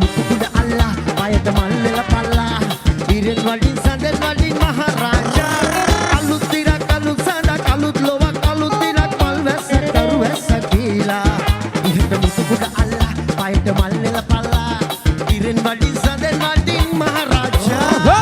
මුතුකුඩ අල්ලා පයට මල් වෙල පල්ලා ඉරෙන් වලින් සඳෙන් වලින් මහරජා අලුත් දිනක් අලුත් සඳක් අලුත් ලොවක් අලුත් දිනක් මල් වැස්ස දරු වැස්ස කියලා ඉරෙන් මුතුකුඩ අල්ලා පයට මල් වෙල පල්ලා ඉරෙන් වලින් සඳෙන් වලින් මහරජා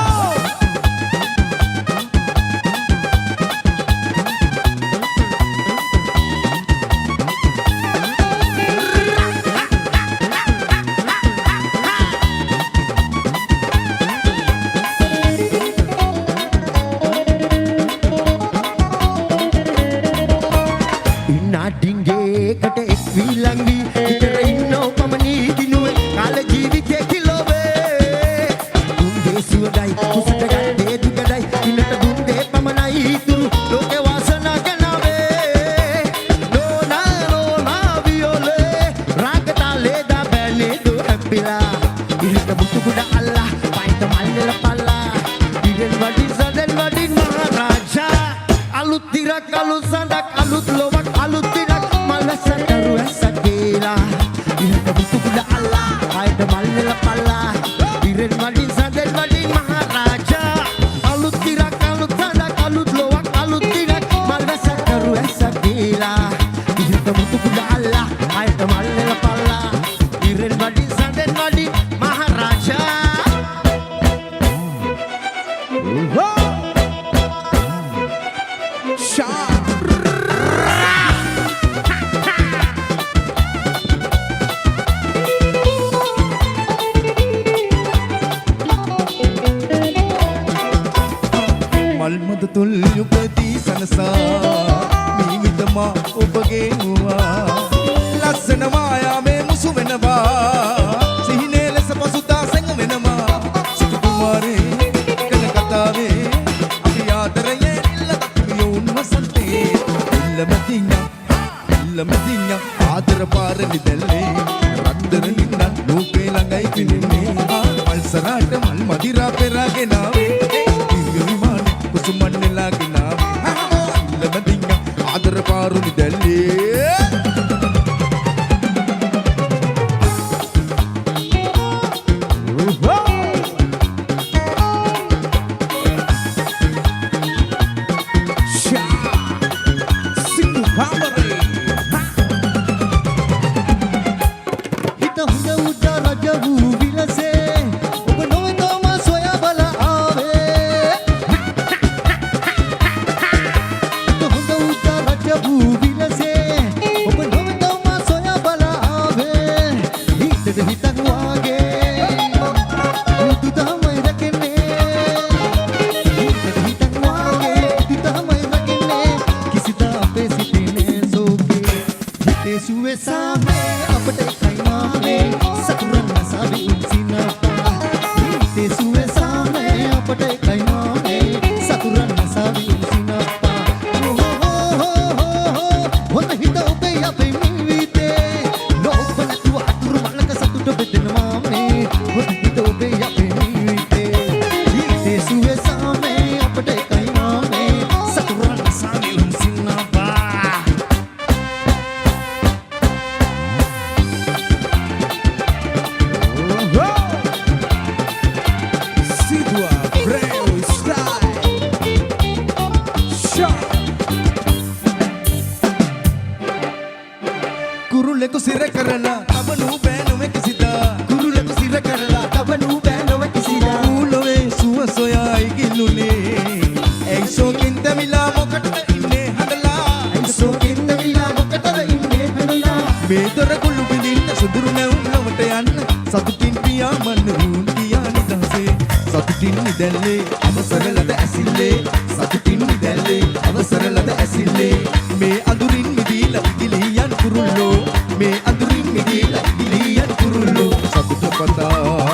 කට එක් වීලංගි විතර ඉන්නෝ පමණී දිනුවේ කාල ජීවිතේ කිලෝවේ දුන්දේ සුවදයි කුසට ගත්තේ දුකදයි ඉන්නට දුන්දේ පමණයි ඉතුරු ලෝකේ වාසනා ගනාවේ නෝනා වියෝලේ රාගතාලේ දා බැලේ දු හැපිලා ඉරට මුතුකුඩ අල්ලා පයිත මල් වල පල්ලා ඉරෙන් වඩින් සදෙන් වඩින් මහරජා අලුත් දිරක් අලුත් සඳක් අලුත් ලොවක් අලුත් දිනක් දරු වැස්ස කියලා ඉරට මුතුකුඩ අල්ලා ආයත මල් වෙල පල්ලා ඉරෙන් වලින් සඳෙන් වලින් මහරජා අලුත් දිරක් අලුත් සඳක් අලුත් ලොවක් අලුත් දිනක් මල් වැස්ස දරු වැස්ස කියලා ඉරට මුතුකුඩ අල්ලා ආයත මල් වෙල පල්ලා ඉරෙන් වලින් සඳෙන් වලින් මහරජා මල්මද තුල් යුගදී සනසා නිමිතමා ඔබගේ නුවා ලස්සන මායාවේ මුසු වෙනවා සිහිනේ ලෙස පසුතා සැඟ වෙනවා සිටු කුමාරේ කන කතාවේ අපි ආදරයේ ඉල්ලදක්මියුන් වසන්තේ ඉල්ලමදිඤ්ඤා ආදර පාරලි දැල්ලේ රන්දර නින්න ලෝකේ ළඟයි පිළින්නේ මල්සරාට මල් මදිරා පෙරගෙන ආවේ කුසුමන්නලාගිනා ඉල්ලමදිඤ්ඤා ආදර පාරුනි දැල්ලේ කුරුල්ලෙකු සිර කරලා තබනු බෑනොම කිසිදා කුරුල්ලෙකු සිර කරලා තබනු බෑනොම කිසිදා ඌලොවේ සුව සොයයි ගිල්ලුනේ ඇයි සෝකින් දෙමිලා මොකටද ඉන්නේ හදලා ඇයි සෝකින් දෙමිලා මොකටද ඉන්නේ හදලා මේ දොර කුළු බින්දින්න සුදුරු නැවුම්ලවට යන්න සතුටින් පියාමන් රුන් කියා නිදහසේ සතුටින් නිදැල්ලේ අවසර ලද ඇසිල්ලේ සතුටින් නිදැල්ලේ අවසර ලද ඇසිල්ලේ මේ අඳුරින් මිදීලා ඉදිලියන් කුරුල්ලෝ මේ අඳුරින් මිදීලා ඉදිලියන් කුරුල්ලෝ සතුට පතා